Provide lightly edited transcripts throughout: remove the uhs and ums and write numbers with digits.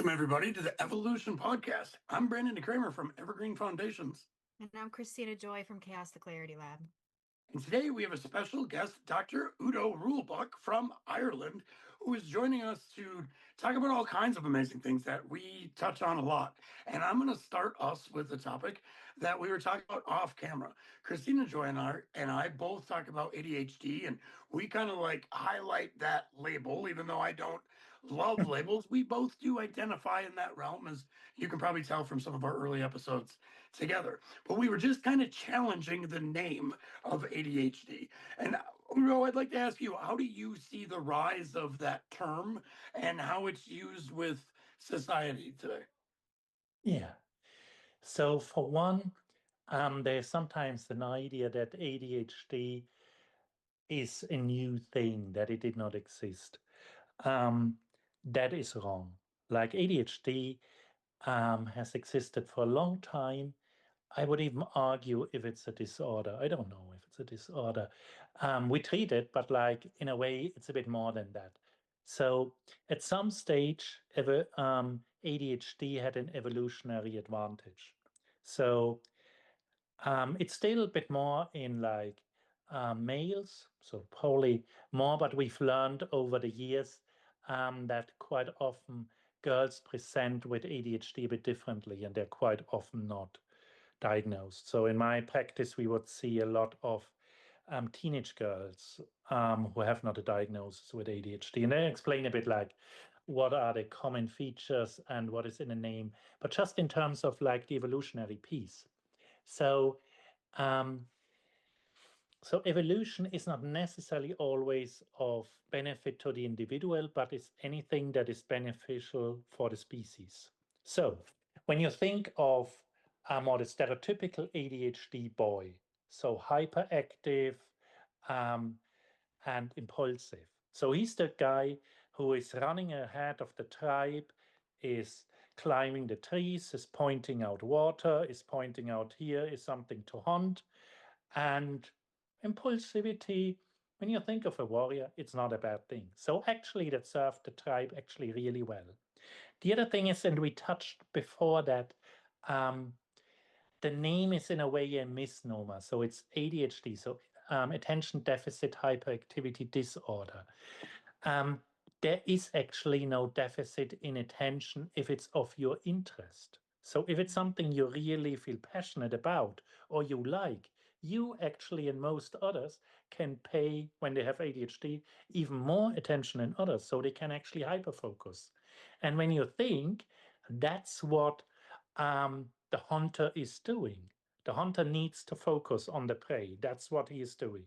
Welcome, everybody, to the Evolution Podcast. I'm Brandon Kramer from Evergreen Foundations. And I'm Christina Joy from Chaos the Clarity Lab. And today we have a special guest, Dr. Udo Rulebach from Ireland, who is joining us to talk about all kinds of amazing things that we touch on a lot. And I'm going to start us with the topic that we were talking about off camera. Christina Joy and I both talk about ADHD, and we kind of like highlight that label, even though I don't love labels. We both do identify in that realm, as you can probably tell from some of our early episodes together. But we were just kind of challenging the name of ADHD. And Udo, I'd like to ask you, how do you see the rise of that term and how it's used with society today? Yeah. So for one, there's sometimes an idea that ADHD is a new thing, that it did not exist. That is wrong. Like ADHD has existed for a long time. I would even argue if it's a disorder. I don't know if it's a disorder. We treat it, but like in a way, it's a bit more than that. So at some stage, ADHD had an evolutionary advantage. So it's still a bit more in like males, so probably more, but we've learned over the years that quite often girls present with ADHD a bit differently, and they're quite often not diagnosed. So in my practice, we would see a lot of teenage girls who have not a diagnosis with ADHD. And I explain a bit like what are the common features and what is in the name, but just in terms of like the evolutionary piece. So, um, so evolution is not necessarily always of benefit to the individual, but is anything that is beneficial for the species. So when you think of more the stereotypical ADHD boy, so hyperactive and impulsive. So he's the guy who is running ahead of the tribe, is climbing the trees, is pointing out water, is pointing out here is something to hunt. And impulsivity, when you think of a warrior, it's not a bad thing. So actually that served the tribe actually really well. The other thing is, and we touched before that, the name is in a way a misnomer. So it's ADHD, so attention deficit hyperactivity disorder. There is actually no deficit in attention if it's of your interest. So if it's something you really feel passionate about or you like, you actually and most others can pay, when they have ADHD, even more attention than others. So they can actually hyperfocus. And when you think, that's what the hunter is doing. The hunter needs to focus on the prey. That's what he is doing.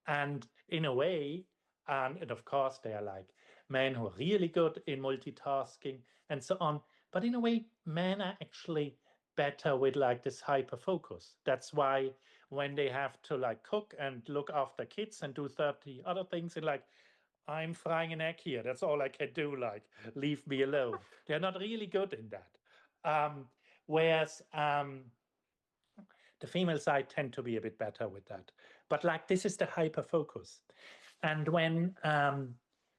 And in a way, and of course, they are like men who are really good in multitasking and so on. But in a way, men are actually better with like this hyper focus. That's why when they have to like cook and look after kids and do 30 other things, and like, I'm frying an egg here. That's all I can do. Like, leave me alone. They're not really good in that. Whereas the female side tend to be a bit better with that. But like this is the hyper focus. And when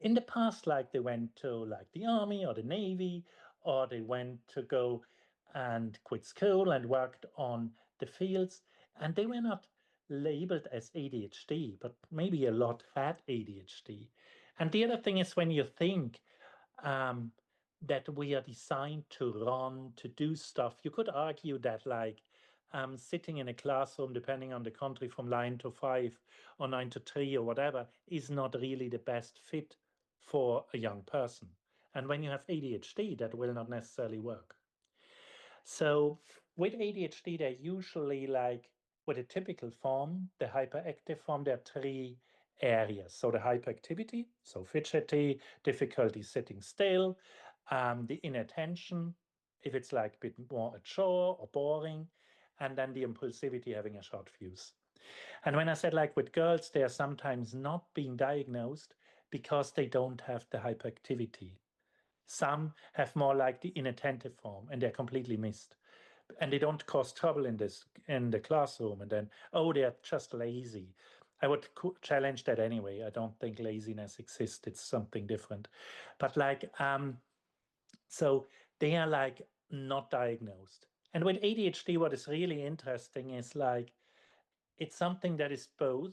in the past, like they went to like the army or the navy, or they went to go and quit school and worked on the fields, and they were not labeled as ADHD, but maybe a lot had ADHD. And the other thing is when you think that we are designed to run, to do stuff, you could argue that like sitting in a classroom, depending on the country, from 9 to 5 or 9 to 3 or whatever, is not really the best fit for a young person. And when you have ADHD, that will not necessarily work. So with ADHD, they're usually like, with a typical form, the hyperactive form, there are 3 areas. So the hyperactivity, so fidgety, difficulty sitting still, the inattention, if it's like a bit more a chore or boring, and then the impulsivity, having a short fuse. And when I said like with girls, they are sometimes not being diagnosed because they don't have the hyperactivity. Some have more like the inattentive form and they're completely missed. And they don't cause trouble in the classroom. And then, oh, they're just lazy. I would challenge that anyway. I don't think laziness exists. It's something different. But like So they are like not diagnosed. And with ADHD, what is really interesting is like it's something that is both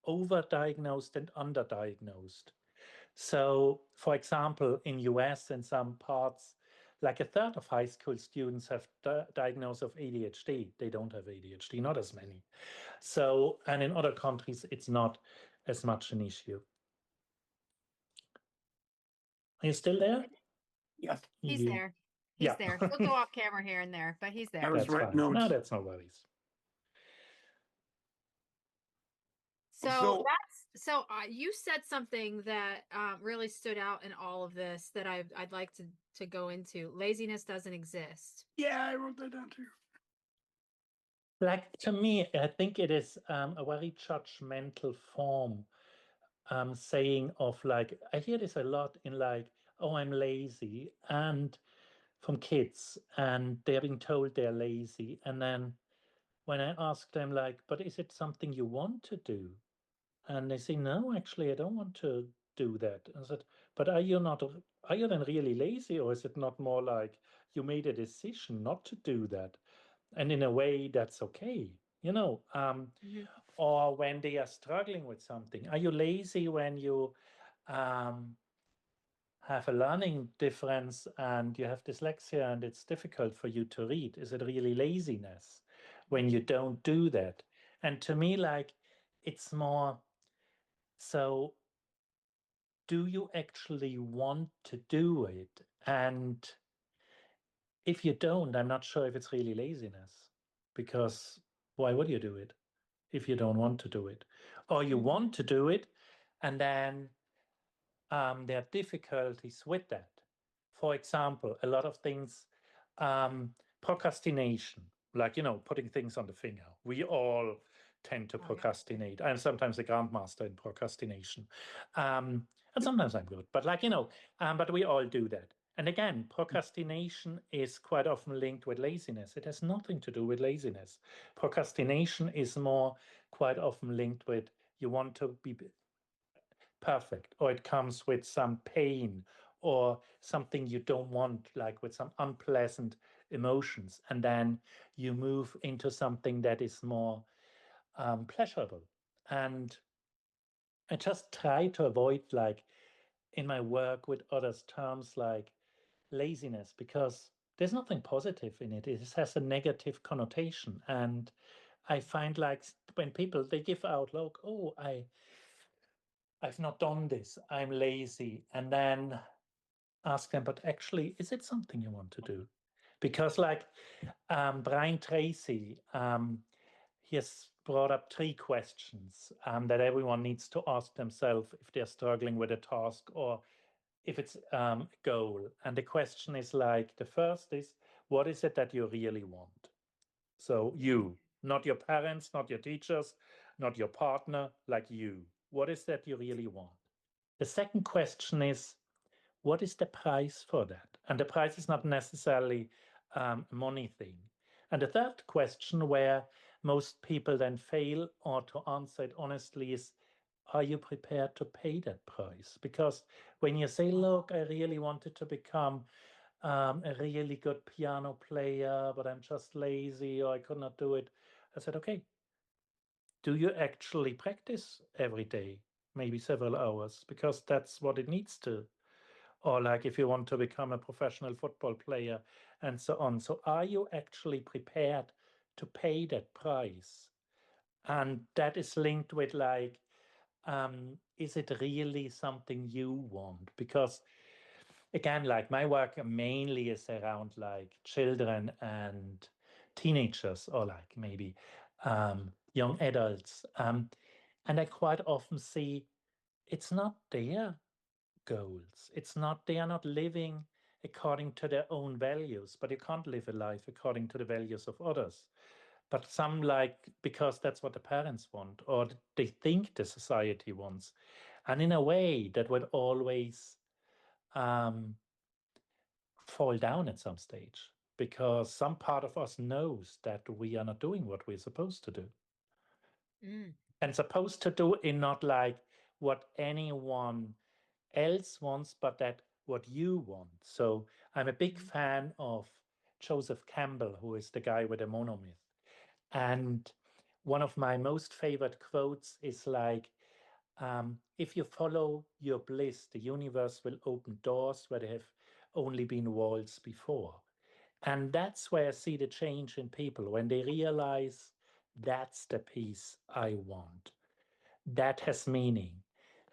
overdiagnosed and underdiagnosed. So, for example, in US and some parts, like a third of high school students have diagnosed of ADHD. They don't have ADHD, not as many. So, and in other countries, it's not as much an issue. Are you still there? Yes, He's You, there. He's yeah, there. He'll go off camera here and there, but he's I there. was that's writing fine. No, notes. that's no worries. So So you said something that really stood out in all of this that I'd like to go into. Laziness doesn't exist. yeah, I wrote that down too. Like to me, I think it is a very judgmental form saying of like, I hear this a lot in like, oh, I'm lazy, and from kids, and they're being told they're lazy. And then when I ask them, like, but is it something you want to do? And they say, no, actually, I don't want to do that. I said, but are you not, are you then really lazy? Or is it not more like you made a decision not to do that? And in a way, that's okay, you know. Mhm. Or when they are struggling with something, are you lazy when you um, have a learning difference and you have dyslexia and it's difficult for you to read? Is it really laziness when you don't do that? And to me, like, it's more so, do you actually want to do it? And if you don't, I'm not sure if it's really laziness, because why would you do it if you don't want to do it? Or you want to do it, and then there are difficulties with that. For example, a lot of things, um, procrastination, like, you know, putting things on the finger. We all tend to Oh, yeah. procrastinate. I'm sometimes a grandmaster in procrastination. And sometimes I'm good, but like, you know, but we all do that. And again, procrastination is quite often linked with laziness. It has nothing to do with laziness. Procrastination is more quite often linked with you want to be perfect, or it comes with some pain or something you don't want, like with some unpleasant emotions. And then you move into something that is more pleasurable. And I just try to avoid, like, in my work with others, terms like laziness, because there's nothing positive in it. It has a negative connotation. And I find like when people they give out, look, oh, I've not done this, I'm lazy. And then ask them, but actually, is it something you want to do? Because like Brian Tracy, he has brought up 3 questions that everyone needs to ask themselves if they're struggling with a task or if it's a goal. And the question is like, the first is, what is it that you really want? So you, not your parents, not your teachers, not your partner, like you. What is that you really want? The second question is, what is the price for that? And the price is not necessarily a money thing. And the third question, where most people then fail or to answer it honestly, is, are you prepared to pay that price? Because when you say, look, I really wanted to become a really good piano player, but I'm just lazy or I could not do it, I said, okay, do you actually practice every day? Maybe several hours, because that's what it needs to. Or like if you want to become a professional football player and so on. So are you actually prepared to pay that price? And that is linked with like, is it really something you want? Because again, like my work mainly is around like children and teenagers, or like maybe young adults. And I quite often see it's not their goals. It's not, they are not living according to their own values, but you can't live a life according to the values of others. But some like, because that's what the parents want, or they think the society wants. And in a way, that would always um, fall down at some stage, because some part of us knows that we are not doing what we're supposed to do. Mm. And supposed to do in not like what anyone else wants, but that what you want. So I'm a big fan of Joseph Campbell, who is the guy with the monomyth. And one of my most favorite quotes is like, if you follow your bliss, the universe will open doors where there have only been walls before. And that's where I see the change in people when they realize that's the peace I want. That has meaning.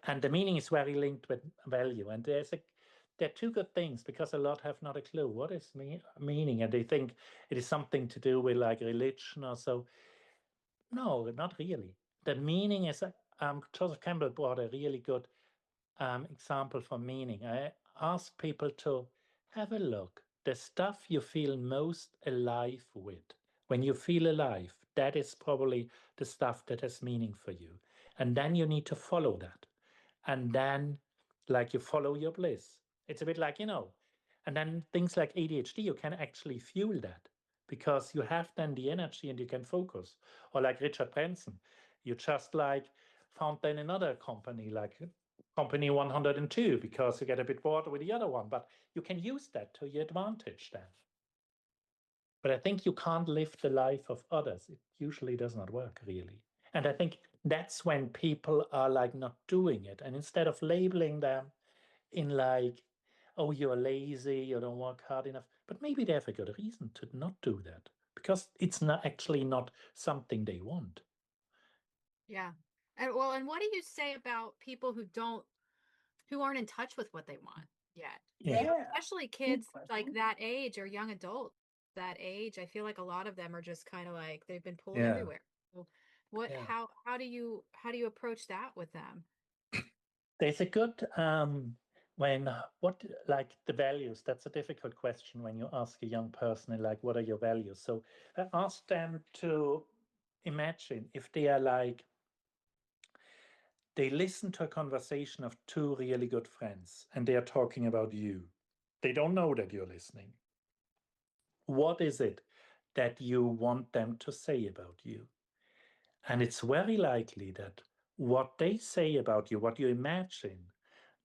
And the meaning is very linked with value. And there are two good things because a lot have not a clue what is meaning, and they think it is something to do with like religion or so. No, not really. The meaning is Joseph Campbell brought a really good example for meaning. I ask people to have a look. The stuff you feel most alive with, when you feel alive, that is probably the stuff that has meaning for you. And then you need to follow that. And then, like, you follow your bliss. It's a bit like, and then things like ADHD, you can actually fuel that because you have then the energy and you can focus. Or like Richard Branson, you just like found then another company like company 102 because you get a bit bored with the other one, but you can use that to your advantage then. But I think you can't live the life of others. It usually does not work really. And I think that's when people are like not doing it. And instead of labeling them in like, oh, you're lazy, you don't work hard enough, but maybe they have a good reason to not do that because it's not actually not something they want. Yeah. And well, and what do you say about people who aren't in touch with what they want yet? Yeah. Especially kids like that age or young adults that age. I feel like a lot of them are just kind of like they've been pulled Yeah. everywhere. Well, what Yeah. how do you approach that with them? There's a good when what like the values. That's a difficult question when you ask a young person like, what are your values? So I ask them to imagine if they are like they listen to a conversation of two really good friends and they are talking about you. They don't know that you're listening. What is it that you want them to say about you? And it's very likely that what they say about you, what you imagine,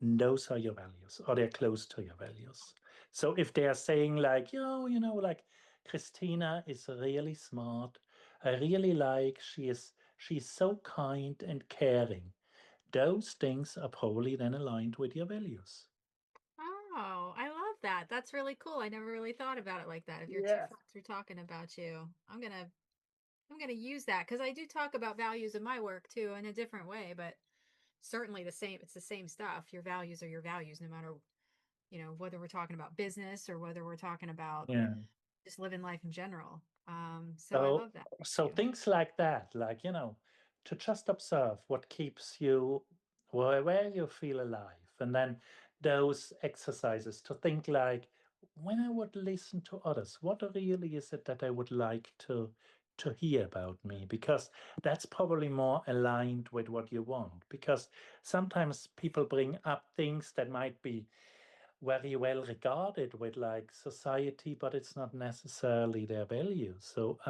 those are your values or they're close to your values. So if they are saying like, like Christina is really smart, I really like she's so kind and caring. Those things are probably then aligned with your values. Oh, I love that. That's really cool. I never really thought about it like that. If your two Yeah. friends are talking about you, I'm gonna use that because I do talk about values in my work too in a different way, but certainly the same. It's the same stuff. Your values are your values, no matter whether we're talking about business or whether we're talking about Yeah. just living life in general. So I So, love that. so Yeah. things like that, like, to just observe what keeps you where you feel alive. And then those exercises to think like, when I would listen to others, what really is it that I would like to hear about me? Because that's probably more aligned with what you want. Because sometimes people bring up things that might be very well regarded with like society, but it's not necessarily their values. So,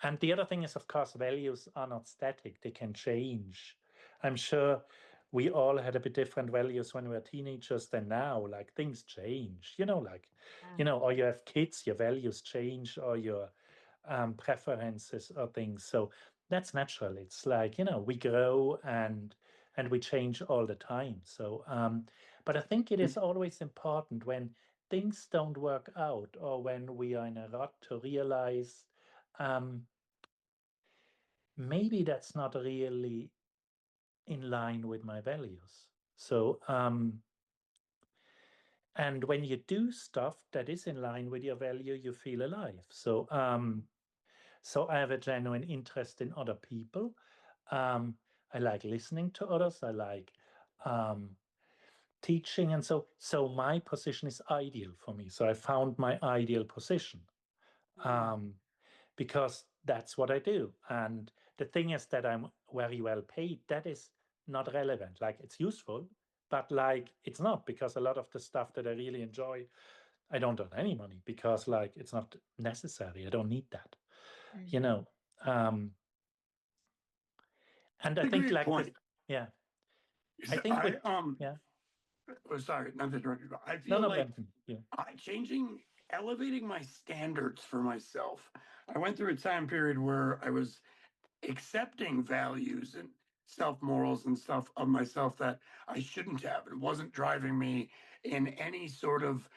and the other thing is, of course, values are not static, they can change. I'm sure we all had a bit different values when we were teenagers than now. Like things change, like, Yeah. or you have kids, your values change, or your preferences or things. So that's natural. It's like, we grow and we change all the time. So, but I think it is always important when things don't work out or when we are in a rut to realize um, maybe that's not really in line with my values. So, and when you do stuff that is in line with your value, you feel alive. So I have a genuine interest in other people. I like listening to others. I like um, teaching, and so my position is ideal for me. So I found my ideal position. Um, because that's what I do. And the thing is that I'm very well paid. That is not relevant. Like it's useful, but like it's not because a lot of the stuff that I really enjoy, I don't earn any money because like it's not necessary. I don't need that, you Mhm. know. Um, and I It's a think great like this, point. yeah, Is I think I with, yeah, Oh, sorry, not to interrupt you. I No, feel no, like Benton. Yeah. elevating my standards for myself. I went through a time period where I was accepting values and self morals and stuff of myself that I shouldn't have. It wasn't driving me in any sort of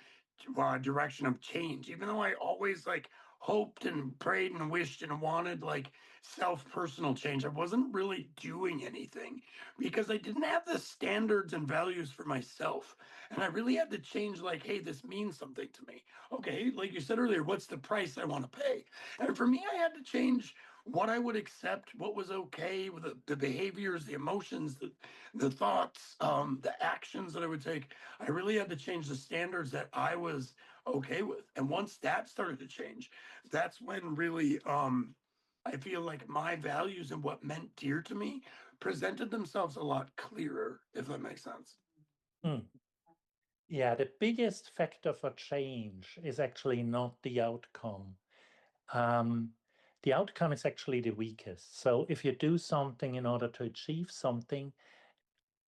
direction of change, even though I always like hoped and prayed and wished and wanted like self personal change. I wasn't really doing anything because I didn't have the standards and values for myself. And I really had to change, like, hey, this means something to me. Okay, like you said earlier, what's the price I want to pay? And for me, I had to change what I would accept, what was okay with the behaviors, the emotions, the thoughts, the actions that I would take. I really had to change the standards that I was okay with. And once that started to change, that's when really I feel like my values and what meant dear to me presented themselves a lot clearer, if that makes sense. Hmm. Yeah, the biggest factor for change is actually not the outcome. Um, the outcome is actually the weakest. So if you do something in order to achieve something,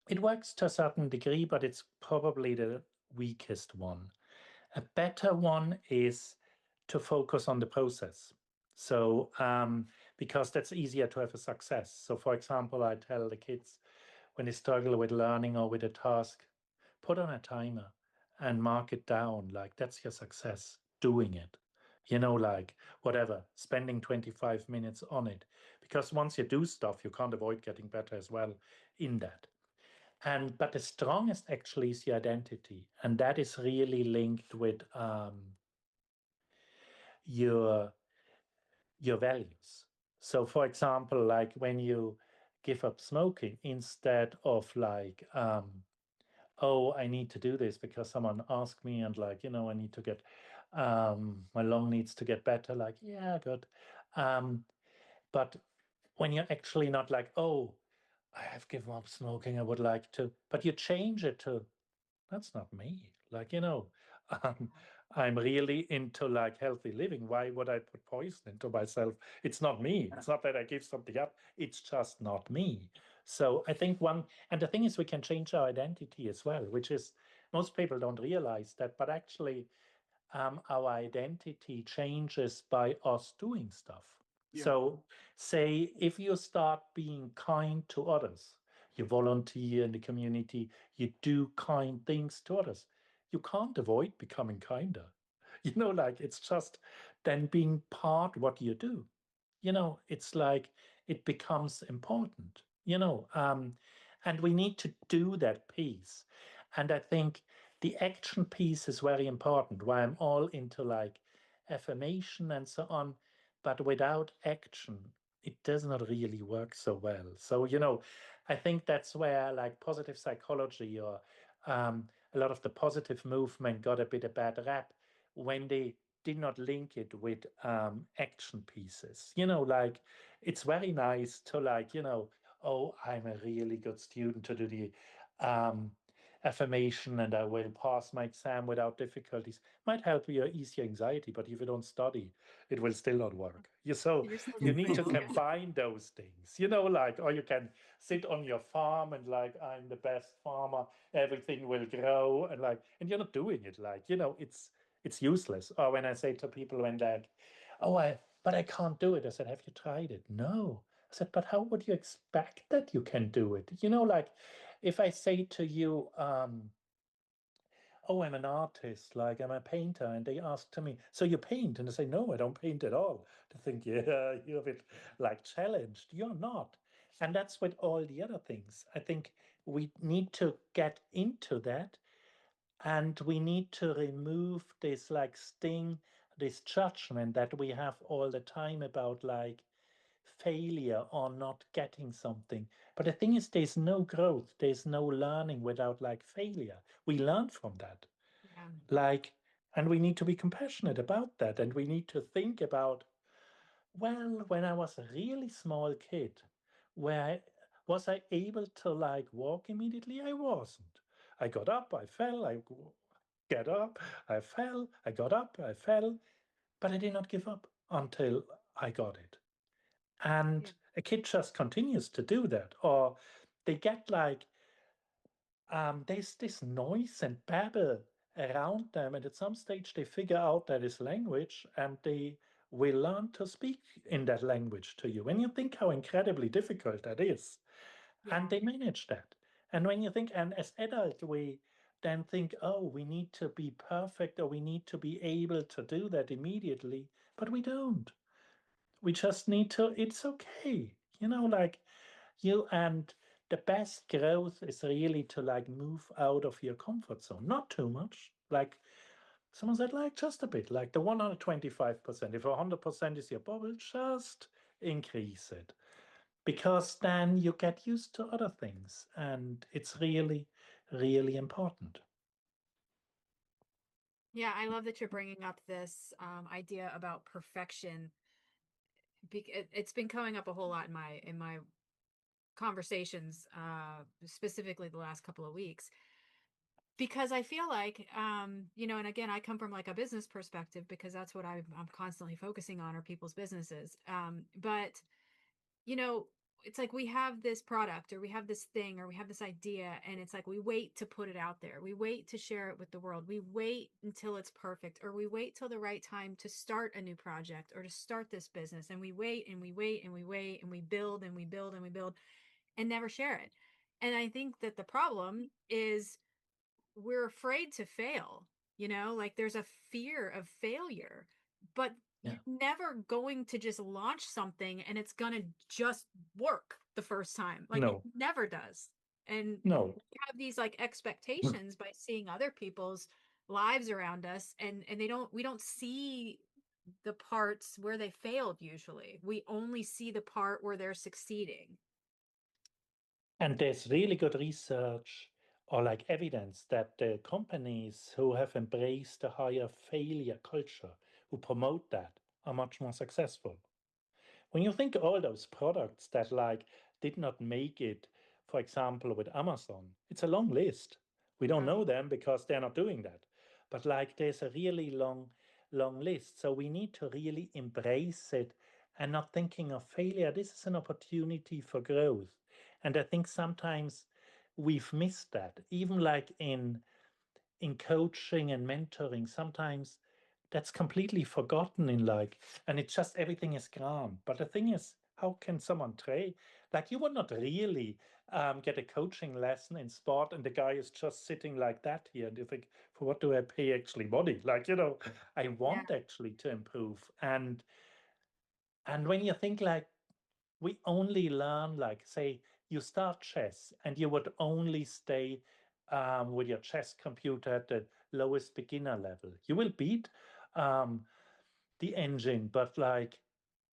it works to a certain degree, but it's probably the weakest one. A better one is to focus on the process. So, because that's easier to have a success. So, for example, I tell the kids when they struggle with learning or with a task, put on a timer and mark it down. Like that's your success, doing it. Like whatever, spending 25 minutes on it. Because once you do stuff, you can't avoid getting better as well in that. But the strongest actually is your identity, and that is really linked with your your values. So, for example, like when you give up smoking, instead of like, oh, I need to do this because someone asked me, and like, I need to get my lung needs to get better. Like, yeah, good. Um, but when you're actually not like, oh, I have given up smoking, I would like to, but you change it to that's not me. Like, um, I'm really into like healthy living. Why would I put poison into myself? It's not me. It's not that I give something up. It's just not me. So I think and the thing is, we can change our identity as well, which is most people don't realize that, but actually, our identity changes by us doing stuff. Yeah. So, say if you start being kind to others, you volunteer in the community, you do kind things to others, you can't avoid becoming kinder. Like it's just then being part what you do. It's like it becomes important, and we need to do that piece. And I think the action piece is very important, why I'm all into like affirmation and so on. But without action, it does not really work so well. So, I think that's where like positive psychology or a lot of the positive movement got a bit of bad rap when they did not link it with action pieces. Like it's very nice to like, oh, I'm a really good student to do the um, affirmation and I will pass my exam without difficulties. Might help you ease your anxiety, but if you don't study, it will still not work. So You're still you gonna need to fail. Yeah. combine those things, like, or you can sit on your farm and like, I'm the best farmer, everything will grow, and you're not doing it. Like, it's useless. Or when I say to people when like, oh, but I can't do it. I said, have you tried it? No. I said, but how would you expect that you can do it? Like if I say to you, oh, I'm an artist, like I'm a painter, and they ask to me, so you paint? And I say, no, I don't paint at all. They think, yeah, you're a bit like challenged. You're not. And that's with all the other things. I think we need to get into that and we need to remove this like sting, this judgment that we have all the time about like failure or not getting something. But the thing is, there's no growth, there's no learning without like failure. We learn from that. Yeah. Like, and we need to be compassionate about that. And we need to think about, well, when I was a really small kid, where was I able to like walk immediately? I wasn't. I got up, I fell, get up, I fell, I got up, I fell, but I did not give up until I got it. Yeah. And a kid just continues to do that, or they get like there's this noise and babble around them, and at some stage they figure out that is language, and they will learn to speak in that language to you. When you think how incredibly difficult that is, and Yeah. they manage that. And when you think, and as adults, we then think, oh, we need to be perfect or we need to be able to do that immediately, but we don't. We just need to, it's okay. Like you and the best growth is really to like move out of your comfort zone, not too much. Like someone said, like just a bit, like the 125%. If 100% is your bubble, just increase it because then you get used to other things. And it's really, really important. Yeah, I love that you're bringing up this idea about perfection. It's been coming up a whole lot in my conversations, specifically the last couple of weeks, because I feel like, and again, I come from like a business perspective because that's what I'm constantly focusing on are people's businesses. But you know, it's like we have this product or we have this thing or we have this idea, and it's like we wait to put it out there. We wait to share it with the world. We wait until it's perfect, or we wait till the right time to start a new project or to start this business. And we wait and we wait and we wait and we build and we build and we build and never share it. And I think that the problem is we're afraid to fail, like there's a fear of failure, but Yeah. you're never going to just launch something and it's going to just work the first time. Like it No, never does. And no. we have these like expectations by seeing other people's lives around us, and we don't see the parts where they failed. Usually we only see the part where they're succeeding. And there's really good research or like evidence that the companies who have embraced a higher failure culture, who promote that, are much more successful. When you think all those products that like did not make it, for example, with Amazon, it's a long list. We don't Oh know yeah. them because they're not doing that. But like there's a really long list. So we need to really embrace it and not thinking of failure. This is an opportunity for growth. And I think sometimes we've missed that. Even like in coaching and mentoring, sometimes that's completely forgotten in like, and it's just everything is calm. But the thing is, how can someone trade? Like you would not really get a coaching lesson in sport, and the guy is just sitting like that here, and you think, for what do I pay actually money? Like I Yeah. want actually to improve, and when you think like we only learn like say you start chess and you would only stay with your chess computer at the lowest beginner level, you will beat um, the engine, but like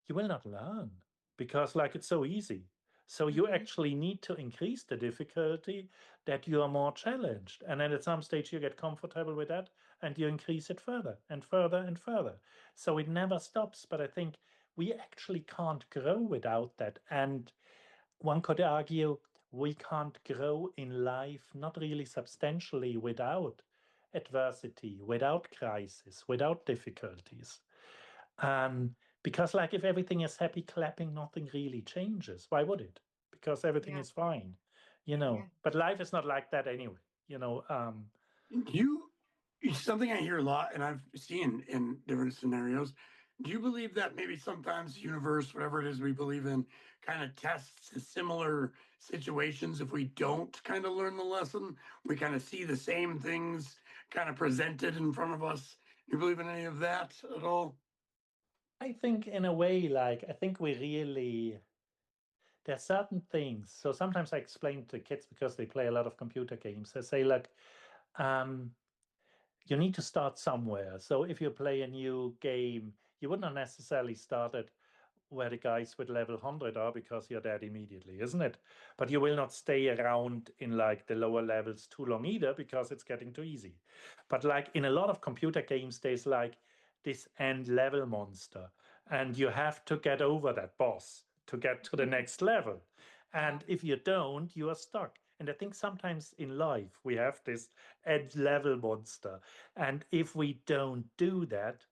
you will not learn because like it's so easy. So you Hmm. actually need to increase the difficulty that you are more challenged, and then at some stage you get comfortable with that and you increase it further and further and further. So it never stops. But I think we actually can't grow without that. And one could argue we can't grow in life, not really substantially, without adversity, without crisis, without difficulties. Um, because, like, if everything is happy clapping, nothing really changes. Why would it? Because everything Yeah. is fine, Yeah. But life is not like that anyway, you know. You, it's something I hear a lot, and I've seen in different scenarios. Do you believe that maybe sometimes the universe, whatever it is we believe in, kind of tests similar situations if we don't kind of learn the lesson? We kind of see the same things kind of presented in front of us. You believe in any of that at all? I think, in a way, like, I think we really, there are certain things. So sometimes I explain to kids because they play a lot of computer games. I say, like, um, you need to start somewhere. So if you play a new game, you would not necessarily start at where the guys with level 100 are because you're dead immediately, isn't it? But you will not stay around in like the lower levels too long either because it's getting too easy. But like in a lot of computer games, there's like this end level monster, and you have to get over that boss to get to the next level. Yeah. And if you don't, you are stuck. And I think sometimes in life we have this end level monster. And if we don't do that,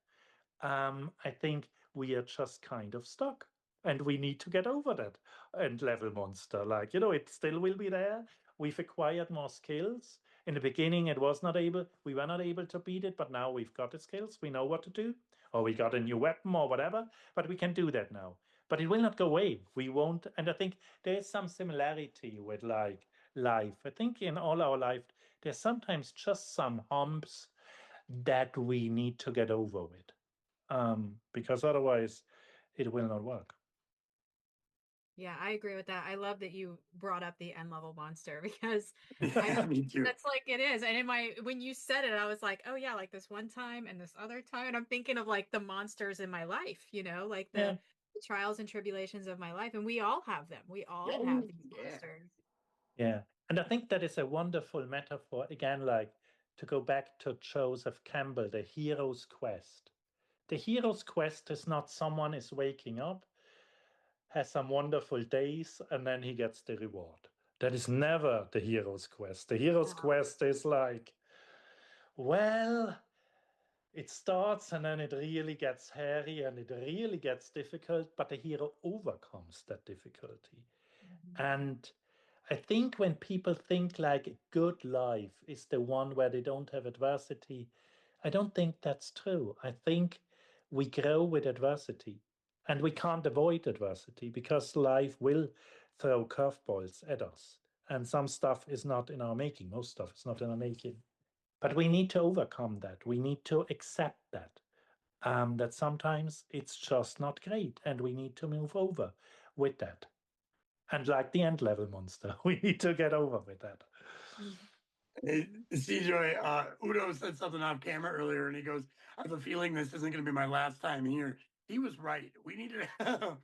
I think we are just kind of stuck. And we need to get over that end level monster. Like, it still will be there, we've acquired more skills. In the beginning, we were not able to beat it, but now we've got the skills. We know what to do, or we got a new weapon or whatever, but we can do that now. But it will not go away. We won't. And I think there is some similarity with like life. I think in all our life, there's sometimes just some humps that we need to get over with, because otherwise it will not work. Yeah, I agree with that. I love that you brought up the end level monster because I Yeah, feel me too. that's like it is. And in my when you said it, I was like, oh yeah, like this one time and this other time. And I'm thinking of like the monsters in my life, like Yeah. the trials and tribulations of my life. And we all have them. We all have Oh, these yeah. monsters. Yeah. And I think that is a wonderful metaphor, again, like to go back to Joseph Campbell, the hero's quest. The hero's quest is not someone is waking up, has some wonderful days, and then he gets the reward. That is never the hero's quest. The hero's No. quest is like, well, it starts and then it really gets hairy and it really gets difficult, but the hero overcomes that difficulty. Mhm. And I think when people think like a good life is the one where they don't have adversity, I don't think that's true. I think we grow with adversity and we can't avoid adversity because life will throw curveballs at us. And some stuff is not in our making, most stuff is not in our making. But we need to overcome that. We need to accept that sometimes it's just not great and we need to move over with that. And like the end level monster, we need to get over with that. CJ, Udo said something off camera earlier, and he goes, "I have a feeling this isn't going to be my last time here." He was right. We need to.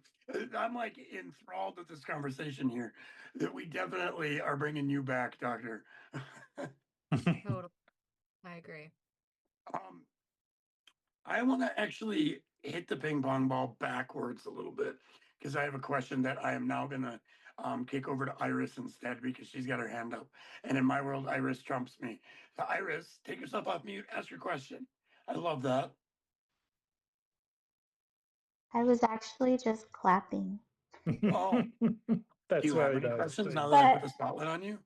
I'm like enthralled with this conversation here. That we definitely are bringing you back, Doctor. Totally. I agree. um, I want to actually hit the ping pong ball backwards a little bit because I have a question that I am now going to kick over to Iris instead because she's got her hand up. And in my world, Iris trumps me. So, Iris, take yourself off mute, ask your question. I love that. I was actually just clapping. Oh, do That's you have very any nice. questions now Thank that I you. But put the spotlight on you?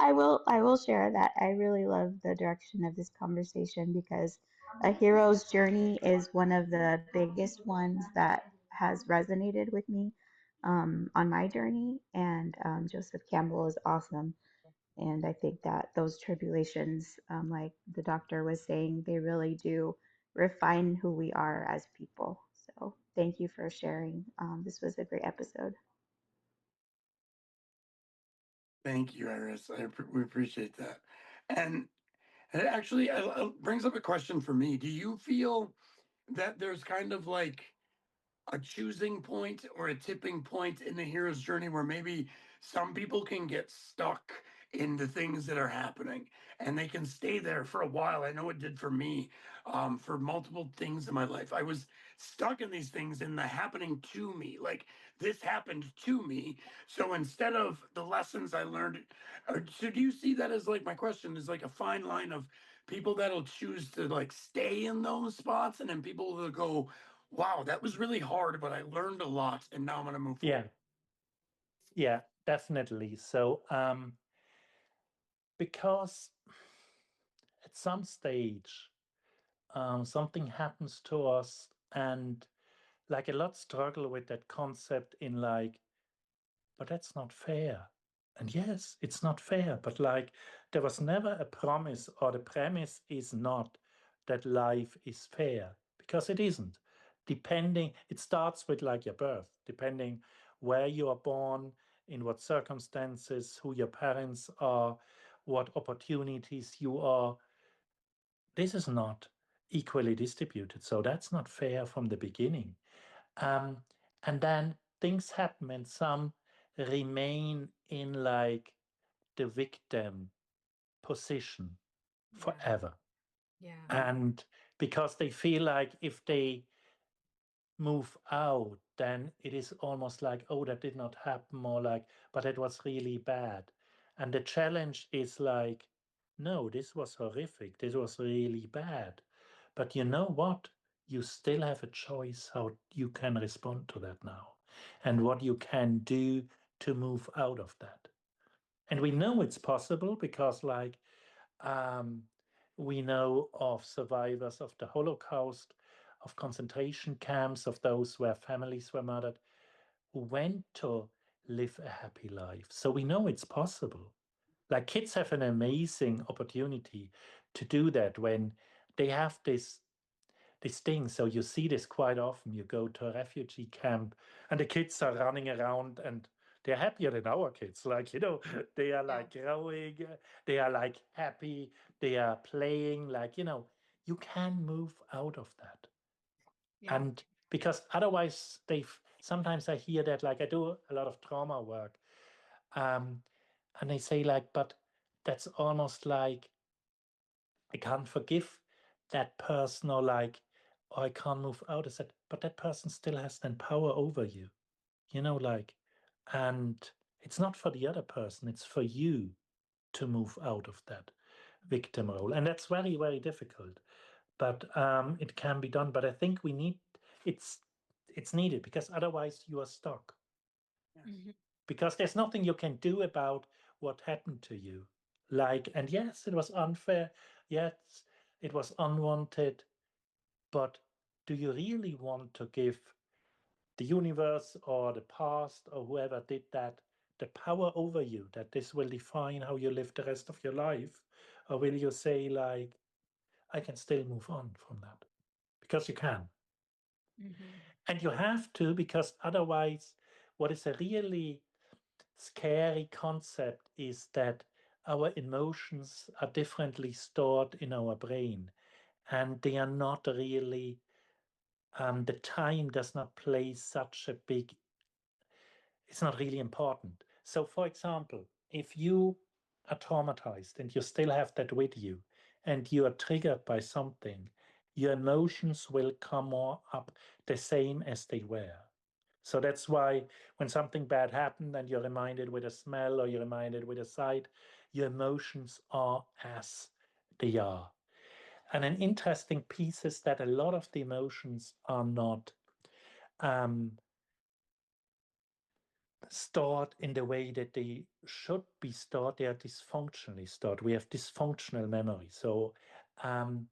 I will share that I really love the direction of this conversation because a hero's journey is one of the biggest ones that has resonated with me on my journey. And Joseph Campbell is awesome. And I think that those tribulations, like the doctor was saying, they really do refine who we are as people. So thank you for sharing. This was a great episode. Thank you, Iris. We appreciate that. And it actually brings up a question for me. Do you feel that there's kind of like a choosing point or a tipping point in the hero's journey where maybe some people can get stuck in the things that are happening and they can stay there for a while? I know it did for me, for multiple things in my life. I was stuck in these things in the happening to me, like this happened to me. So instead of the lessons I learned, so do you see that as, like, my question is like a fine line of people that'll choose to like stay in those spots and then people will go, wow, that was really hard, but I learned a lot, and now I'm going to move Yeah, forward. yeah, definitely. So, because at some stage, something happens to us, and like a lot struggle with that concept in like, but that's not fair. And yes, it's not fair, but like there was never a promise, or the premise is not that life is fair because it isn't. It starts with like your birth, depending where you are born, in what circumstances, who your parents are, what opportunities you are. This is not equally distributed. So that's not fair from the beginning. Um, and then things happen and some remain in like the victim position Yeah. forever. Yeah. And because they feel like if they move out, then it is almost like, oh, that did not happen, or like, but it was really bad. And the challenge is like, no, this was horrific. This was really bad. But you know what? You still have a choice how you can respond to that now and what you can do to move out of that. And we know it's possible because, like, we know of survivors of the Holocaust, of concentration camps, of those where families were murdered, who went to live a happy life. So we know it's possible. Like, kids have an amazing opportunity to do that when they have this thing. So you see this quite often. You go to a refugee camp and the kids are running around and they're happier than our kids. Like, they are like growing, they are like happy, they are playing, like, you can move out of that. Yeah. And because otherwise sometimes I hear that, like, I do a lot of trauma work. And they say, like, but that's almost like I can't forgive that person, or like, or I can't move out. I said, but that person still has then power over you, like, and it's not for the other person, it's for you to move out of that victim role. And that's very, very difficult. But it can be done. But I think it's needed, because otherwise you are stuck. Mm-hmm. Because there's nothing you can do about what happened to you. Like, and yes, it was unfair. Yes, it was unwanted. But do you really want to give the universe or the past or whoever did that the power over you, that this will define how you live the rest of your life? Or will you say, like, I can still move on from that? Because you can. Mm-hmm. And you have to, because otherwise, what is a really scary concept is that our emotions are differently stored in our brain, and they are not really, the time does not play such a big, it's not really important. So, for example, if you are traumatized and you still have that with you, and you are triggered by something, your emotions will come more up the same as they were. So that's why when something bad happened and you're reminded with a smell or you're reminded with a sight, your emotions are as they are. And an interesting piece is that a lot of the emotions are not um, stored in the way that they should be stored. They are dysfunctionally stored. We have dysfunctional memory. So I'll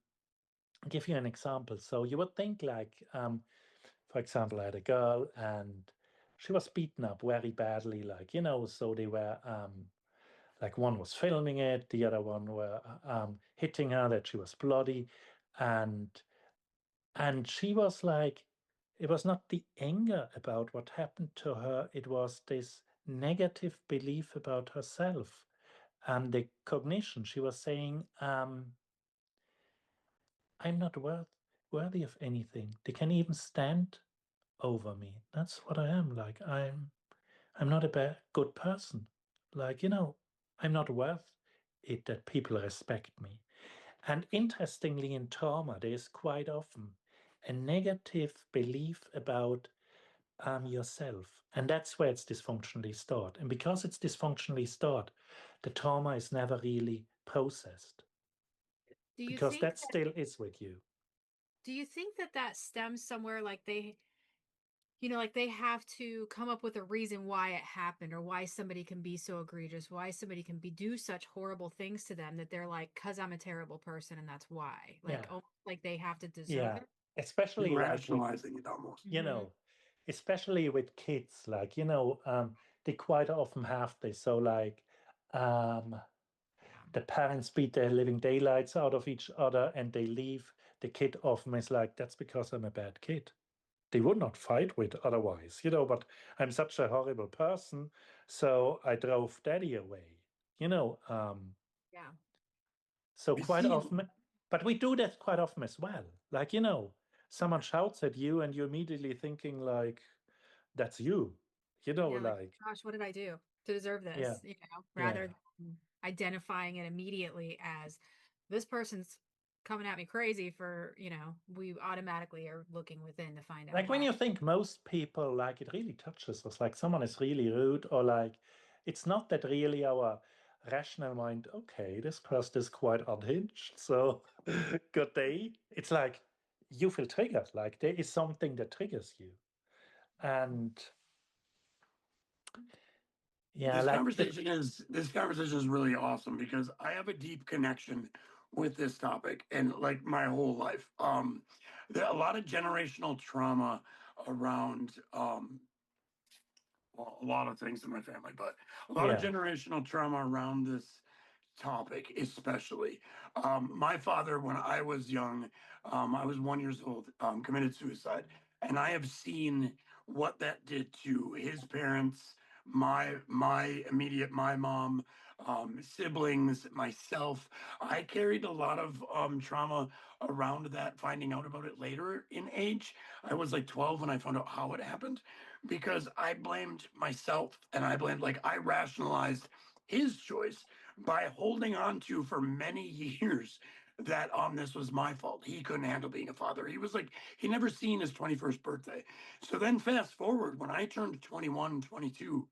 give you an example. So you would think, like, for example, I had a girl and she was beaten up very badly, like, so they were, like, one was filming it, the other one were hitting her, that she was bloody. And she was like, it was not the anger about what happened to her, it was this negative belief about herself and the cognition. She was saying, I'm not worthy of anything. They can even stand over me. That's what I am. Like, I'm not a good person. Like, I'm not worth it that people respect me. And interestingly, in trauma, there is quite often a negative belief about yourself. And that's where it's dysfunctionally stored. And because it's dysfunctionally stored, the trauma is never really processed, Do you because think that still is with you. that stems somewhere, like like they have to come up with a reason why it happened, or why somebody can be so egregious, why somebody can do such horrible things to them, that they're like, cuz I'm a terrible person and that's why. Like, Yeah. oh, like they have to deserve Yeah. it. Especially like with, Rationalizing it almost. Mhm. especially with kids, like, they quite often have this. So, like, um, Yeah. the parents beat the living daylights out of each other and they leave. The kid often is like, that's because I'm a bad kid. They would not fight with otherwise, but I'm such a horrible person. So I drove daddy away, you know. Yeah. So I quite see. often, but we do that quite often as well. Like, someone shouts at you and you're immediately thinking, like, that's you, Yeah, like, like, gosh, what did I do to deserve yeah, this? yeah. Rather than identifying it immediately as, this person's coming at me crazy for, we automatically are looking within to find out Like, when why. you think most people, like, it really touches us, like someone is really rude, or like, it's not that really our rational mind, okay, this person is quite unhinged, so good day. It's like you feel triggered, like there is something that triggers you. And Yeah, This like the conversation is really awesome because I have a deep connection with this topic and like my whole life. There are a lot of generational trauma around well, a lot of things in my family, but a lot of yeah, generational trauma around this topic, especially. My father, when I was young, I was 1 years old, committed suicide, and I have seen what that did to his parents, my immediate, my mom, siblings, myself. I carried a lot of trauma around that. Finding out about it later in age, I was like 12 when I found out how it happened, because I blamed myself and I rationalized his choice by holding on to for many years that this was my fault. He couldn't handle being a father. He was like, he never seen his 21st birthday. So then fast forward when I turned 21, 22,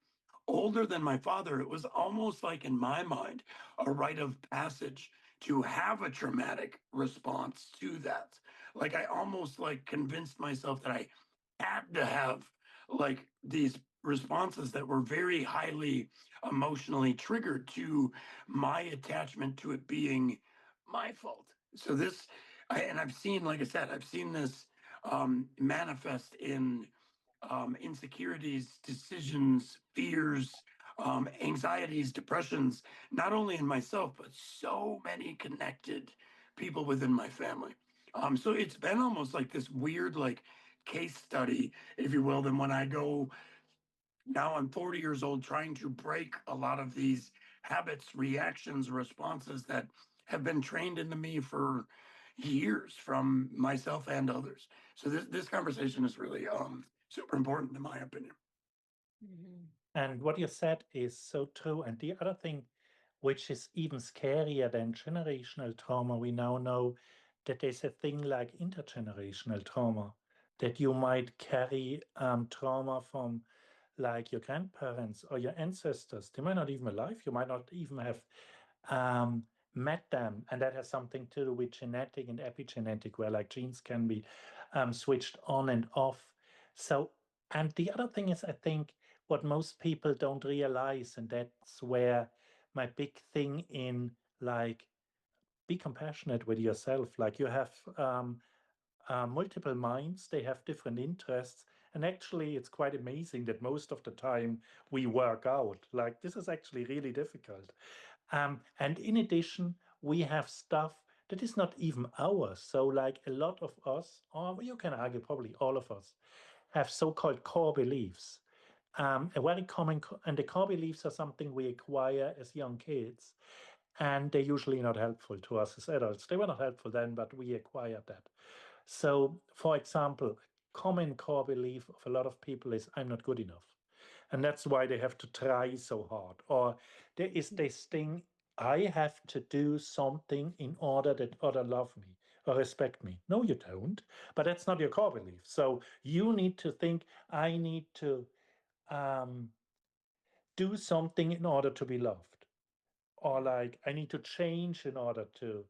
older than my father, it was almost like in my mind a rite of passage to have a traumatic response to that. Like I almost like convinced myself that I had to have like these responses that were very highly emotionally triggered to my attachment to it being my fault. So and I've seen, like I said, I've seen this manifest in insecurities, decisions, fears, anxieties, depressions, not only in myself, but so many connected people within my family. So it's been almost like this weird, like, case study, if you will. Then when I go now, I'm 40 years old, trying to break a lot of these habits, reactions, responses that have been trained into me for years from myself and others. So this conversation is really super important in my opinion. Hmm. and what you said is so true. And the other thing, which is even scarier than generational trauma, we now know that there's a thing like intergenerational trauma, that you might carry trauma from like your grandparents or your ancestors. They might not even alive. You might not even have um, met them, and that has something to do with genetic and epigenetic, where like genes can be switched on and off. So, and the other thing is, I think what most people don't realize, and that's where my big thing in like be compassionate with yourself. Like you have multiple minds, they have different interests. And actually, it's quite amazing that most of the time we work out. Like, this is actually really difficult. And in addition, we have stuff that is not even ours. So, like, a lot of us, or you can argue probably all of us, have so called core beliefs. A very common, and the core beliefs are something we acquire as young kids, and they're usually not helpful to us as adults. They were not helpful then, but we acquired that. So, for example, common core belief of a lot of people is I'm not good enough. And that's why they have to try so hard. Or there is this thing, I have to do something in order that other love me or respect me. No, you don't. But that's not your core belief. So you need to think, I need to um, do something in order to be loved. Or like, I need to change in order to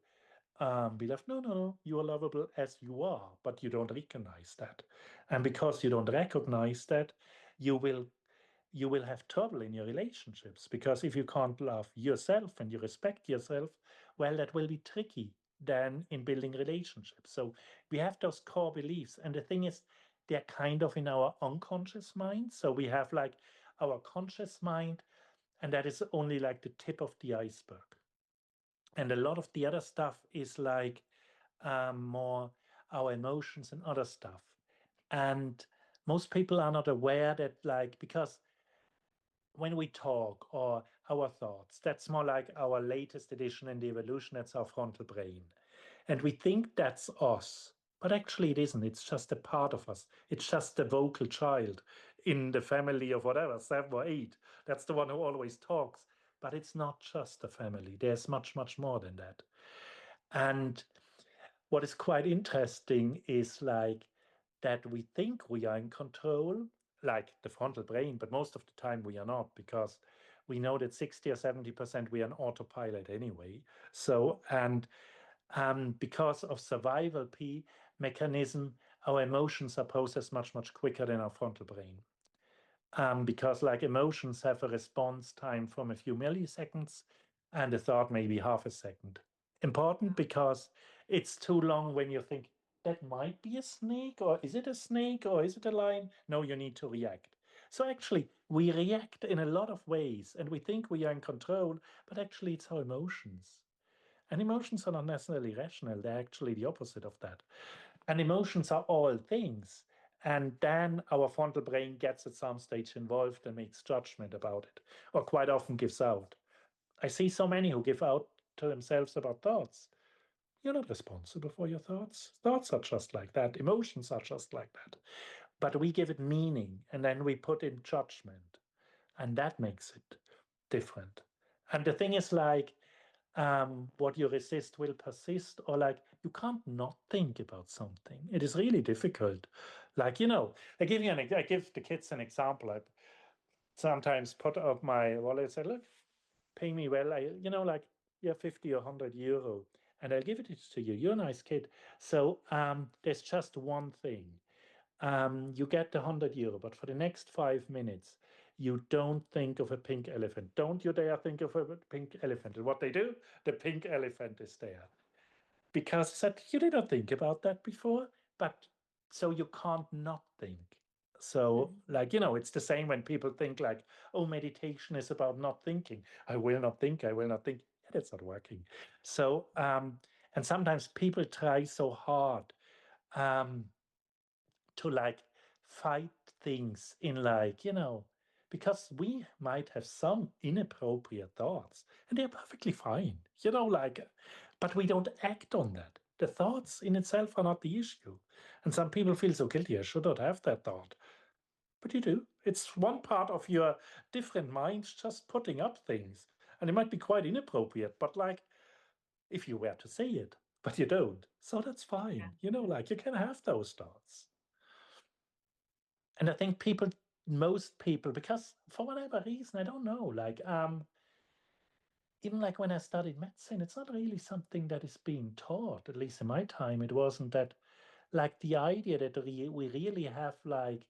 be left. No, no, no. You are lovable as you are, but you don't recognize that. And because you don't recognize that, you will you will have trouble in your relationships, because if you can't love yourself and you respect yourself, well, that will be tricky then in building relationships. So we have those core beliefs, and the thing is, they're kind of in our unconscious mind. So we have like our conscious mind, and that is only like the tip of the iceberg. And a lot of the other stuff is like more our emotions and other stuff. And most people are not aware that, like, because when we talk or our thoughts, that's more like our latest edition in the evolution, that's our frontal brain. And we think that's us, but actually it isn't. It's just a part of us. It's just the vocal child in the family of whatever, 7 or 8. That's the one who always talks. But it's not just a family. There's much, much more than that. And what is quite interesting is like that we think we are in control, like the frontal brain, but most of the time we are not, because we know that 60 or 70% we are on autopilot anyway. So, and because of survival P mechanism, our emotions are processed much, much quicker than our frontal brain. because like emotions have a response time from a few milliseconds and a thought maybe half a second. Important because it's too long when you think that might be a snake, or is it a snake, or is it a lion? No, you need to react. So actually, we react in a lot of ways and we think we are in control, but actually it's our emotions. And emotions are not necessarily rational, they're actually the opposite of that. And emotions are all things. And then our frontal brain gets at some stage involved and makes judgment about it, or quite often gives out. I see so many who give out to themselves about thoughts. You're not responsible for your thoughts. Thoughts are just like that. Emotions are just like that. But we give it meaning and then we put in judgment. And that makes it different. And the thing is like, what you resist will persist, or like you can't not think about something. It is really difficult. Like, I give the kids an example. I sometimes put up my wallet and say, look, pay me well. Like, yeah, 50 or 100 euro, and I'll give it to you. You're a nice kid. So there's just one thing. You get the 100 euro, but for the next 5 minutes, you don't think of a pink elephant. Don't you dare think of a pink elephant. And what they do, the pink elephant is there. Because said you did not think about that before, but so you can't not think. So, like, it's the same when people think like, oh, meditation is about not thinking. I will not think, I will not think. Yeah, that's not working. So, and sometimes people try so hard um, to like fight things in like, because we might have some inappropriate thoughts and they're perfectly fine, like, but we don't act on that. The thoughts in itself are not the issue. And some people feel so guilty, I should not have that thought. But you do. It's one part of your different minds just putting up things. And it might be quite inappropriate, but like if you were to say it, but you don't. So that's fine. Like you can have those thoughts. And I think most people, because for whatever reason, I don't know, like even like when I studied medicine, it's not really something that is being taught. At least in my time, it wasn't that. Like the idea that we really have like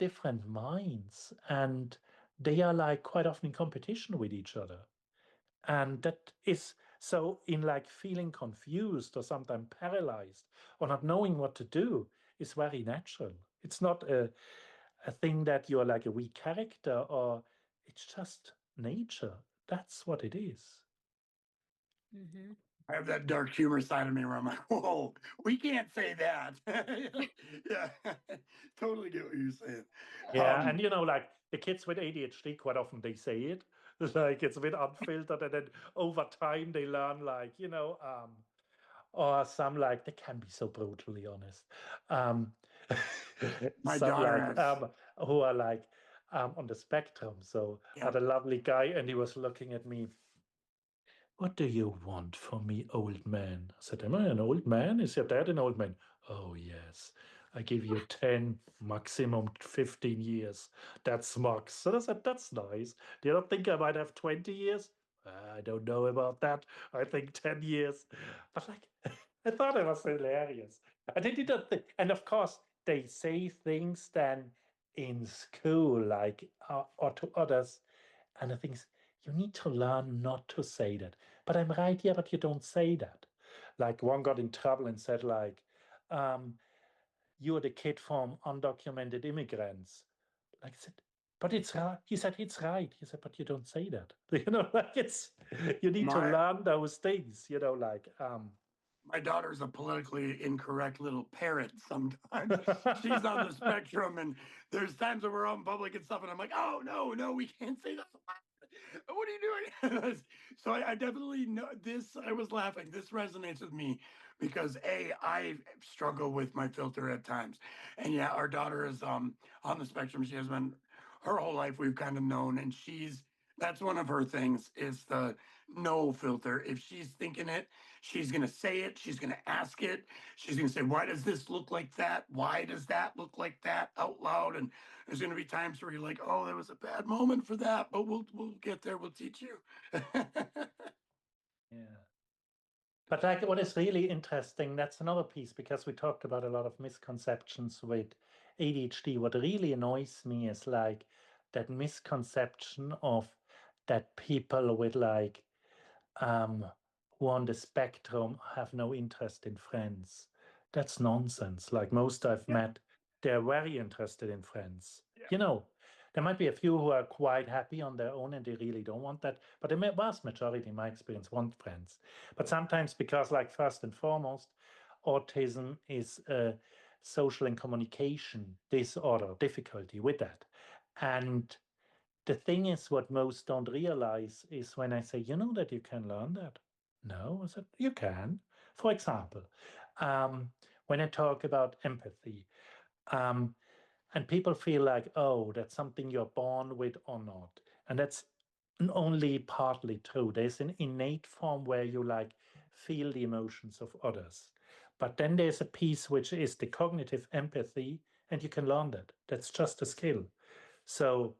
different minds, and they are like quite often in competition with each other, and that is so in like feeling confused or sometimes paralyzed or not knowing what to do is very natural. It's not a thing that you're like a weak character, or it's just nature. That's what it is. I have that dark humor side of me where I'm like, whoa, we can't say that. Yeah, totally get what you're saying. Yeah, and like the kids with ADHD, quite often they say it. Like it's a bit unfiltered, and then over time they learn, like, or some like they can be so brutally honest. Um, My some daughter like has, who are like on the spectrum. So I yeah, had a lovely guy, and he was looking at me. What do you want from me, old man? I said, am I an old man? Is your dad an old man? Oh, yes. I give you 10, maximum 15 years. That's max. So I said, that's nice. Do you not think I might have 20 years? I don't know about that. I think 10 years. But like, I thought it was hilarious. And they didn't think, and of course, they say things then in school, like, or to others. And the things, you need to learn not to say that. But I'm right, yeah, but you don't say that. Like one got in trouble and said, like, um, you're the kid from undocumented immigrants. Like I said, but it's right. He said, it's right. He said, but you don't say that. Like it's, you need to my learn those things, like, my daughter's a politically incorrect little parrot sometimes. She's on the spectrum, and there's times when we're out in public and stuff, and I'm like, oh, no, no, we can't say that. What are you doing? So I definitely know this. I was laughing. This resonates with me because I struggle with my filter at times. And yeah, our daughter is on the spectrum. She has been her whole life, we've kind of known, and that's one of her things is the no filter. If she's thinking it, she's going to say it. She's going to ask it. She's going to say, why does this look like that? Why does that look like that out loud? And there's going to be times where you're like, oh, that was a bad moment for that, but we'll get there. We'll teach you. yeah. But like what is really interesting, that's another piece because we talked about a lot of misconceptions with ADHD, what really annoys me is like that misconception of that people with like who on the spectrum have no interest in friends. That's nonsense. Like most I've met, they're very interested in friends. Yeah. You know, there might be a few who are quite happy on their own and they really don't want that. But the vast majority, in my experience, want friends. But sometimes, because, like, first and foremost, autism is a social and communication disorder, difficulty with that. And the thing is, what most don't realize is when I say, you know, that you can learn that. No, I said, you can. For example, um, when I talk about empathy, um, and people feel like, oh, that's something you're born with or not. And that's only partly true. There's an innate form where you like feel the emotions of others. But then there's a piece which is the cognitive empathy, and you can learn that. That's just a skill. So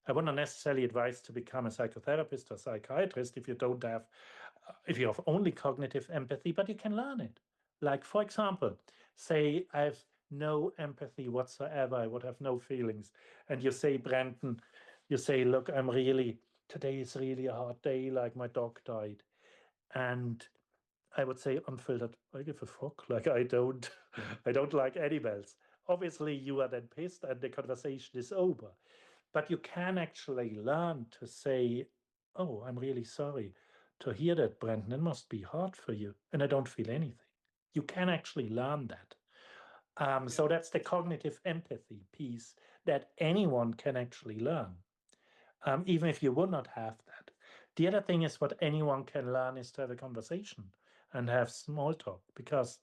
I wouldn't necessarily advise to become a psychotherapist or psychiatrist if you don't have, if you have only cognitive empathy, but you can learn it. Like, for example, say I have no empathy whatsoever, I would have no feelings. And you say, Brandon, you say, look, today is really a hard day, like my dog died. And I would say unfiltered, I give a fuck. Like I don't like animals. Obviously, you are then pissed and the conversation is over. But you can actually learn to say, oh, I'm really sorry to hear that, Brendan. It must be hard for you. And I don't feel anything. You can actually learn that. So that's the cognitive empathy piece that anyone can actually learn, even if you would not have that. The other thing is what anyone can learn is to have a conversation and have small talk. Because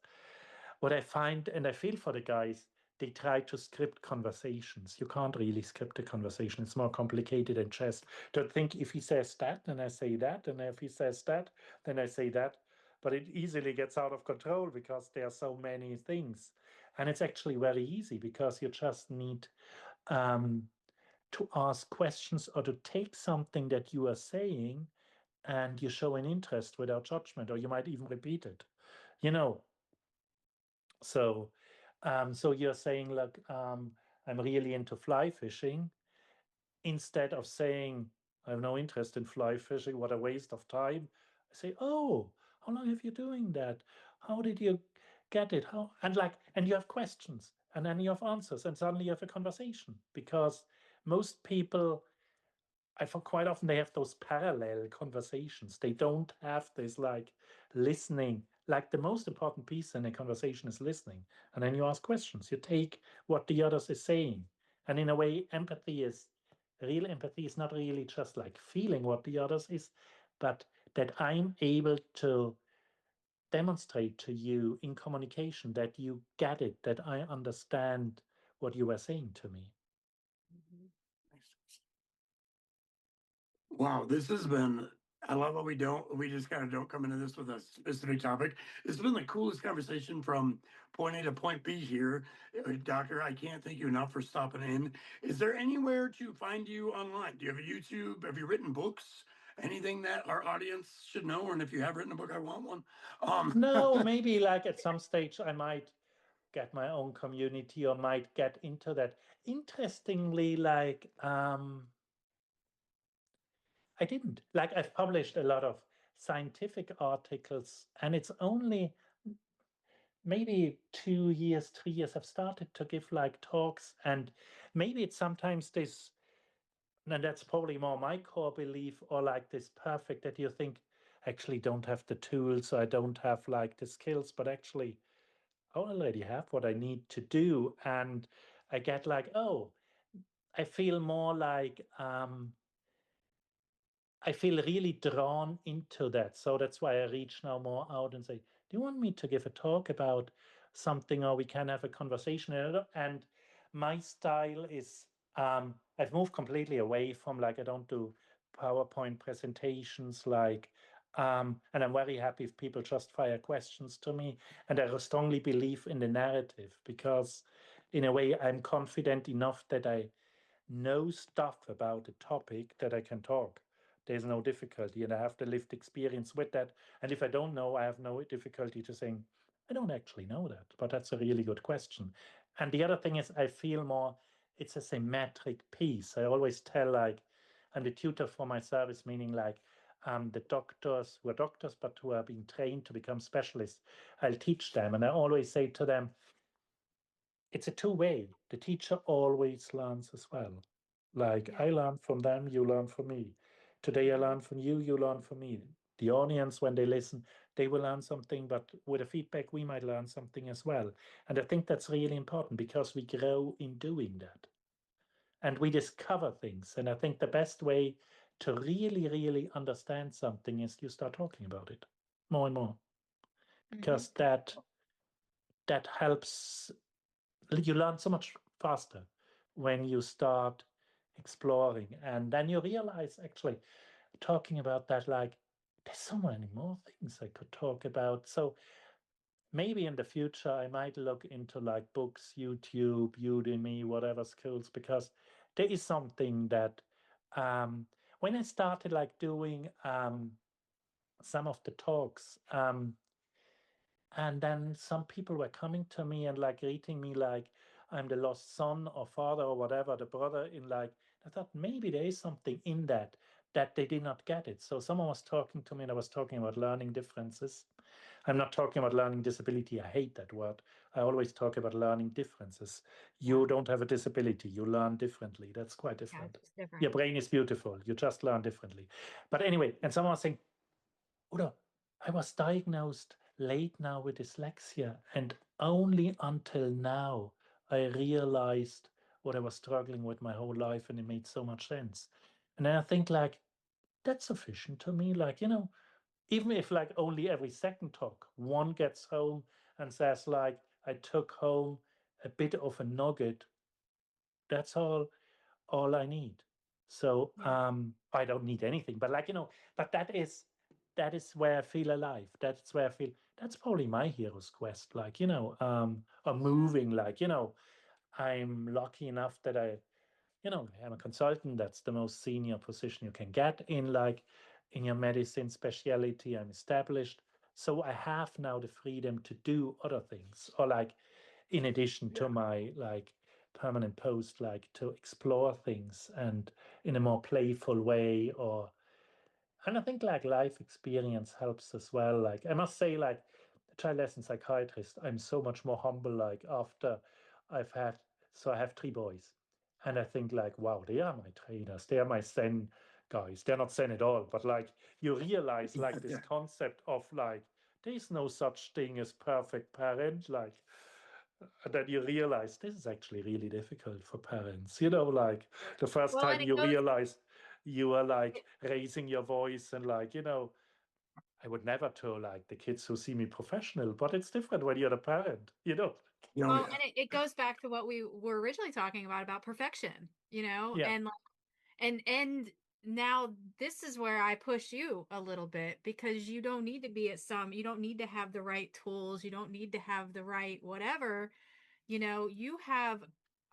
what I find, and I feel for the guys, they try to script conversations. You can't really script a conversation. It's more complicated than chess. Don't think if he says that, then I say that, and if he says that, then I say that. But it easily gets out of control because there are so many things. And it's actually very easy because you just need um, to ask questions or to take something that you are saying and you show an interest without judgment, or you might even repeat it. You know, so, so you're saying, look, I'm really into fly fishing. Instead of saying, I have no interest in fly fishing, what a waste of time, I say, oh, how long have you doing that? How did you get it? How and you have questions, and then you have answers, and suddenly you have a conversation. Because most people, I find quite often they have those parallel conversations. They don't have this like listening. Like the most important piece in a conversation is listening. And then you ask questions. You take what the others is saying. And in a way, real empathy is not really just like feeling what the others is, but that I'm able to demonstrate to you in communication that you get it, that I understand what you were saying to me. Wow, this has been. I love how we just kind of don't come into this with a specific topic. It's been the coolest conversation from point A to point B here. Doctor, I can't thank you enough for stopping in. Is there anywhere to find you online? Do you have a YouTube? Have you written books? Anything that our audience should know? And if you have written a book, I want one. No, maybe like at some stage I might get my own community or might get into that. Interestingly, like I didn't. Like I've published a lot of scientific articles, and it's only maybe 2 years, 3 years I've started to give like talks, and maybe it's sometimes this, and that's probably more my core belief, or like this perfect that you think I actually don't have the tools, I don't have like the skills, but actually I already have what I need to do. And I get like, oh, I feel more like I feel really drawn into that. So that's why I reach now more out and say, do you want me to give a talk about something, or we can have a conversation? And my style is I've moved completely away from like I don't do PowerPoint presentations and I'm very happy if people just fire questions to me. And I strongly believe in the narrative because in a way I'm confident enough that I know stuff about the topic that I can talk. There's no difficulty, and I have the lived experience with that. And if I don't know, I have no difficulty to saying, I don't actually know that, but that's a really good question. And the other thing is, I feel more, it's a symmetric piece. I always tell, like, I'm the tutor for my service, meaning like the doctors who are doctors, but who are being trained to become specialists, I'll teach them. And I always say to them, it's a two-way. The teacher always learns as well. Like Yeah. I learn from them, you learn from me. Today I learn from you, you learn from me. The audience, when they listen, they will learn something, but with the feedback, we might learn something as well. And I think that's really important because we grow in doing that. And we discover things. And I think the best way to really, really understand something is you start talking about it more and more. Because that helps, you learn so much faster when you start exploring. And then you realize, actually, talking about that, like, there's so many more things I could talk about. So maybe in the future, I might look into like books, YouTube, Udemy, whatever schools, because there is something that when I started like doing some of the talks, and then some people were coming to me and like greeting me like I'm the lost son or father or whatever, the brother in like, I thought maybe there is something in that they did not get it. So someone was talking to me and I was talking about learning differences. I'm not talking about learning disability. I hate that word. I always talk about learning differences. You don't have a disability. You learn differently. That's quite Yeah, different. it's different. Your brain is beautiful. You just learn differently. But anyway, and someone was saying, Udo, I was diagnosed late now with dyslexia, and only until now I realized what I was struggling with my whole life, and it made so much sense. And then I think like that's sufficient to me. Like, even if like only every second talk one gets home and says like I took home a bit of a nugget, that's all I need. So Yeah. I don't need anything, but like, but that is where I feel alive. That's where I feel that's probably my hero's quest. Like, or moving, like, I'm lucky enough that I'm a consultant. That's the most senior position you can get in like in your medicine specialty. I'm established. So I have now the freedom to do other things, or like in addition Yeah. to my like permanent post, like to explore things and in a more playful way. Or and I think like life experience helps as well. Like I must say, like a child lesson psychiatrist, I'm so much more humble. Like after I've had, so I have three boys, and I think like, wow, they are my trainers. They are my Zen guys. They're not Zen at all, but like you realize like this Yeah. concept of like there is no such thing as perfect parent. Like and then you realize this is actually really difficult for parents. Like the first Well, time and it you goes, realize you are like raising your voice and like, I would never tell like the kids who see me professional, but it's different when you're the parent. Oh, well, yeah. and it goes back to what we were originally talking about perfection, Yeah. and and now this is where I push you a little bit, because you don't need to be you don't need to have the right tools, you don't need to have the right whatever. You have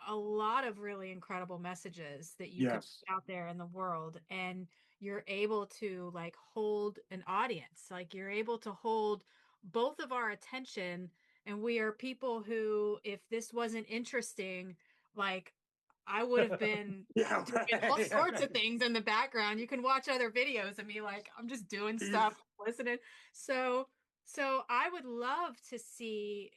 a lot of really incredible messages that you could Yes. put out there in the world, and you're able to like hold an audience, like you're able to hold both of our attention. And we are people who, if this wasn't interesting, like I would have been Yeah. doing all sorts of things in the background. You can watch other videos of me, like I'm just doing He's- stuff, listening. So I would love to see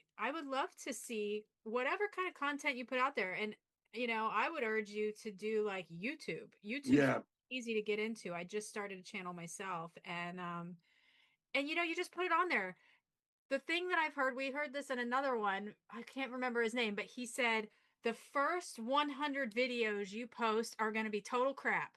whatever kind of content you put out there. And I would urge you to do like YouTube. YouTube's yeah. easy to get into. I just started a channel myself, and you just put it on there. The thing that I've heard, we heard this in another one, I can't remember his name, but he said the first 100 videos you post are going to be total crap.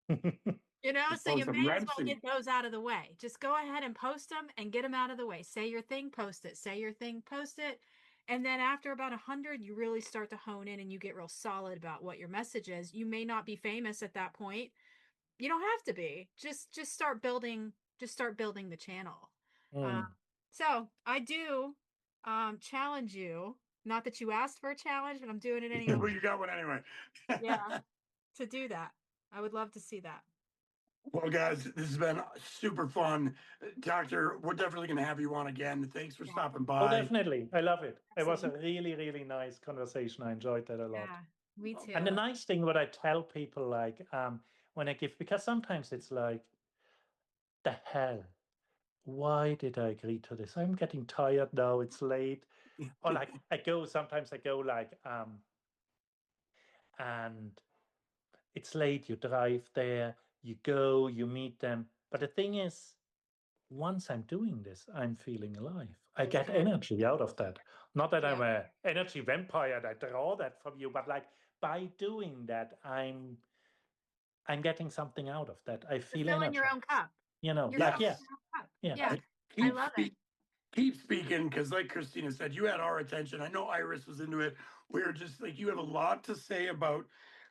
Just So you post may some as red well seed. get those out of the way. Just go ahead and post them and get them out of the way. Say your thing, post it. Say your thing, post it. And then after about 100, you really start to hone in and you get real solid about what your message is. You may not be famous at that point. You don't have to be. Just start building. Just start building the channel. Uh, Mm. so I do challenge you. Not that you asked for a challenge, but I'm doing it anyway. Well, you got one anyway. Yeah, to do that. I would love to see that. Well, guys, this has been super fun. Doctor, we're definitely going to have you on again. Thanks for stopping Oh, by. definitely. I love it. It was a Absolutely. really, really nice conversation. I enjoyed that a lot. Yeah, me too. And the nice thing, what I tell people, like, when I give, because sometimes it's like, the hell, why did I agree to this? I'm getting tired now. It's late. Or like, sometimes I go like, and it's late. You drive there, you go, you meet them. But the thing is, once I'm doing this, I'm feeling alive. I get energy out of that. Not that I'm Yeah. a energy vampire and I draw that from you, but like by doing that, I'm getting something out of that. I You're feel filling your energized. own cup. You know, You're like filling yeah, your own cup. yeah. Yeah. I Keep love it. keep speaking, because like Christina said, you had our attention. I know Iris was into it. We're just like, you have a lot to say about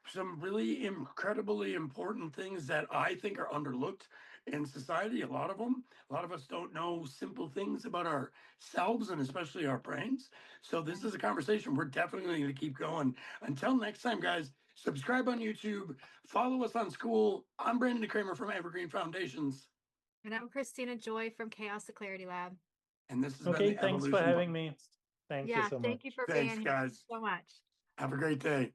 some really incredibly important things that I think are underlooked in society. A lot of us don't know simple things about ourselves and especially our brains. So this is a conversation we're definitely going to keep going. Until next time, guys, subscribe on YouTube, follow us on Skool. I'm Brandon Kramer from Evergreen Foundations, And I'm Christina Joy from Chaos to Clarity Lab. and this has been Okay, the thanks for Evolution having me. Podcast. Thank you Yeah, so much. thank you for Thanks, being here. Thank you guys. so much. Have a great day.